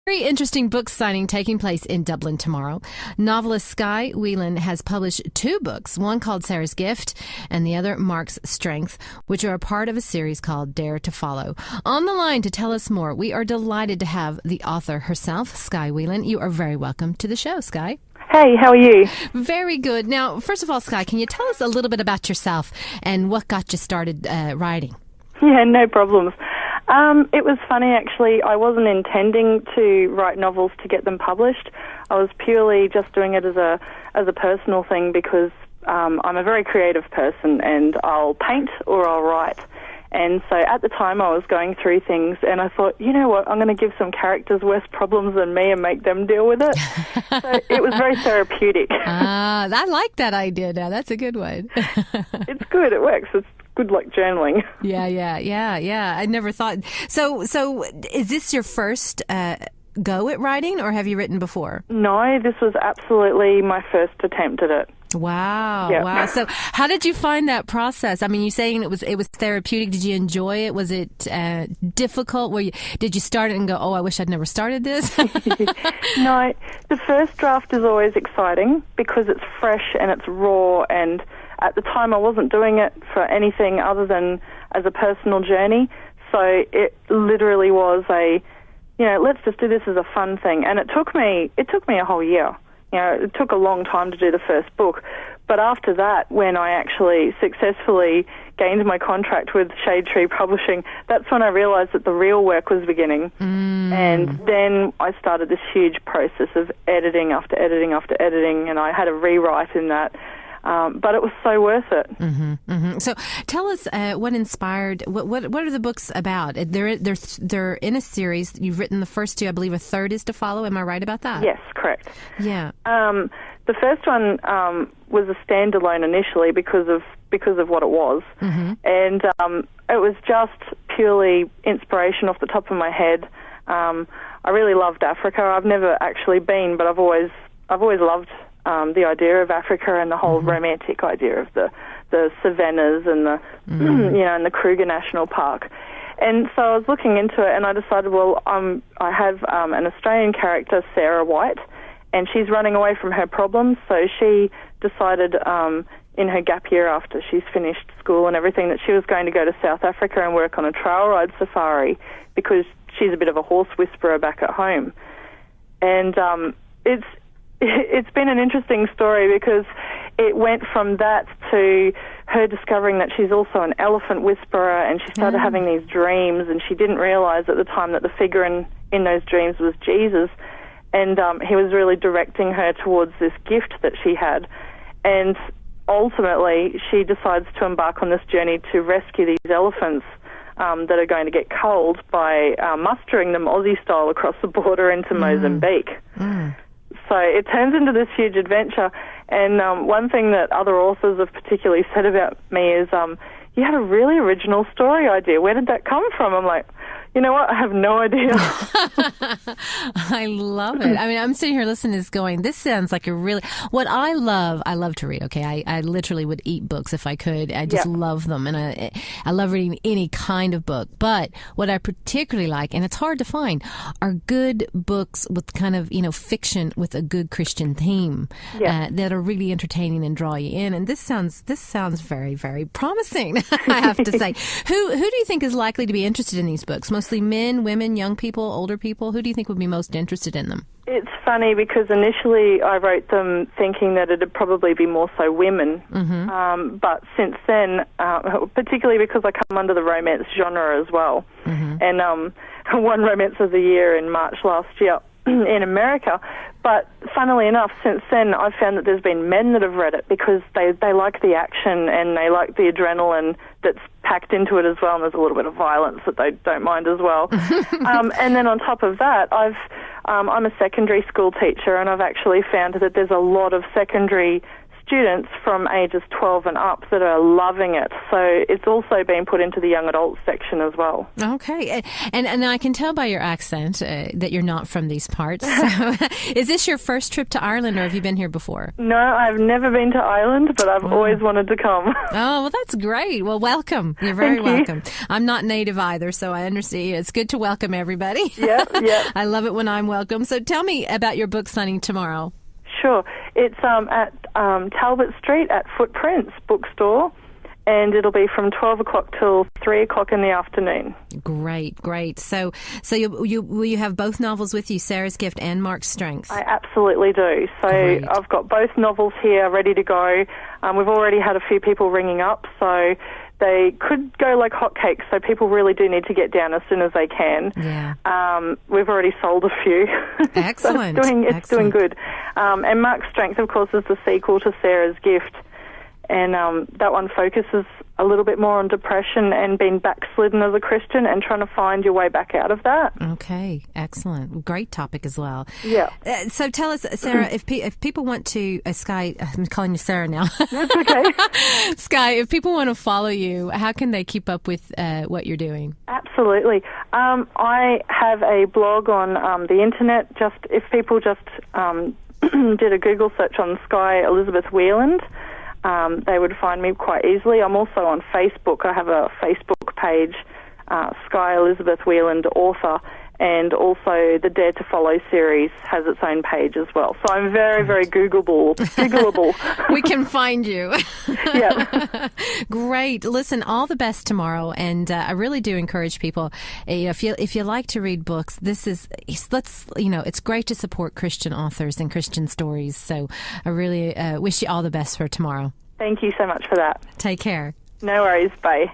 Very interesting book signing taking place in Dublin tomorrow. Novelist Skye has published 2 books, one called Sarah's Gift and the other Mark's Strength, which are a part of a series called Dare to Follow. On the line to tell us more, we are delighted to have the author herself, Skye Whelan. You are very welcome to the show, Skye. Hey, how are you? Very good. Now, first of all, Skye, can you tell us a little bit about yourself and what got you started writing? Yeah, no problems. It was funny, actually. I wasn't intending to write novels to get them published. I was purely just doing it as a personal thing because I'm a very creative person and I'll paint or I'll write. And so at the time I was going through things and I thought, you know what, I'm going to give some characters worse problems than me and make them deal with it. So it was very therapeutic. I like that idea now. That's a good one. It's good. It works. It's good like journaling. Yeah. I never thought. So is this your first go at writing or have you written before? No, this was absolutely my first attempt at it. Wow. Yep. Wow. So how did you find that process? I mean, you're saying it was therapeutic. Did you enjoy it? Was it difficult? Did you start it and go, oh, I wish I'd never started this? No, the first draft is always exciting because it's fresh and it's raw, and at the time I wasn't doing it for anything other than as a personal journey. So it literally was let's just do this as a fun thing. And it took me a whole year. It took a long time to do the first book. But after that, when I actually successfully gained my contract with Shade Tree Publishing, that's when I realized that the real work was beginning. And then I started this huge process of editing after editing after editing, and I had a rewrite in that. But it was so worth it. So tell us what inspired, what are the books about? They're in a series. You've written the first 2. I believe a third is to follow. Am I right about that? Yes, correct. Yeah. The first one was a standalone initially because of what it was. And it was just purely inspiration off the top of my head. I really loved Africa. I've never actually been, but I've always loved the idea of Africa and the whole romantic idea of the savannas and the and the Kruger National Park. And so I was looking into it, and I decided, well, I have an Australian character, Sarah White, and she's running away from her problems. So she decided in her gap year after she's finished school and everything that she was going to go to South Africa and work on a trail ride safari because she's a bit of a horse whisperer back at home. And it's been an interesting story because it went from that to her discovering that she's also an elephant whisperer, and she started having these dreams, and she didn't realize at the time that the figure in those dreams was Jesus, and he was really directing her towards this gift that she had. And ultimately she decides to embark on this journey to rescue these elephants that are going to get culled by mustering them Aussie style across the border into Mozambique. So it turns into this huge adventure. And one thing that other authors have particularly said about me is, you had a really original story idea. Where did that come from? I'm like, you know what? I have no idea. I love it. I mean, I'm sitting here listening to this going, this sounds like what I love to read, okay? I literally would eat books if I could. I just love them. And I love reading any kind of book. But what I particularly like, and it's hard to find, are good books with kind of, fiction with a good Christian theme that are really entertaining and draw you in. And this sounds very, very promising, I have to say. Who do you think is likely to be interested in these books? Mostly men, women, young people, older people? Who do you think would be most interested in them? It's funny because initially I wrote them thinking that it'd probably be more so women. But since then, particularly because I come under the romance genre as well, and won Romance of the Year in March last year in America. But funnily enough, since then I've found that there's been men that have read it because they like the action and they like the adrenaline that's packed into it as well, and there's a little bit of violence that they don't mind as well. And then on top of that, I'm a secondary school teacher, and I've actually found that there's a lot of secondary students from ages 12 and up that are loving it. So it's also been put into the young adults section as well. Okay. And I can tell by your accent that you're not from these parts. So, is this your first trip to Ireland, or have you been here before? No, I've never been to Ireland, but I've always wanted to come. Oh, well, that's great. Well, welcome. You're very welcome. I'm not native either, so I understand. It's good to welcome everybody. Yeah. I love it when I'm welcome. So tell me about your book signing tomorrow. Sure. It's at Talbot Street at Footprints Bookstore, and it'll be from 12 o'clock till 3 o'clock in the afternoon. Great. So will you have both novels with you, Sarah's Gift and Mark's Strength? I absolutely do. So great. I've got both novels here ready to go. We've already had a few people ringing up, so they could go like hotcakes, so people really do need to get down as soon as they can. Yeah. We've already sold a few. Excellent. So it's doing good. And Mark's Strength, of course, is the sequel to Sarah's Gift. And that one focuses a little bit more on depression and being backslidden as a Christian and trying to find your way back out of that. Okay, excellent. Great topic as well. Yeah. So tell us, Sarah, if people want to, Skye, I'm calling you Sarah now. That's okay. Skye, if people want to follow you, how can they keep up with what you're doing? Absolutely. I have a blog on the internet. If people just did a Google search on Skye Elizabeth Wheeland, they would find me quite easily. I'm also on Facebook. I have a Facebook page, Skye Elizabeth Wheeland Author, and also the Dare to Follow series has its own page as well. So I'm very, very Googleable. We can find you. Yeah. Great. Listen, all the best tomorrow, and I really do encourage people. If you like to read books, it's great to support Christian authors and Christian stories. So I really wish you all the best for tomorrow. Thank you so much for that. Take care. No worries. Bye.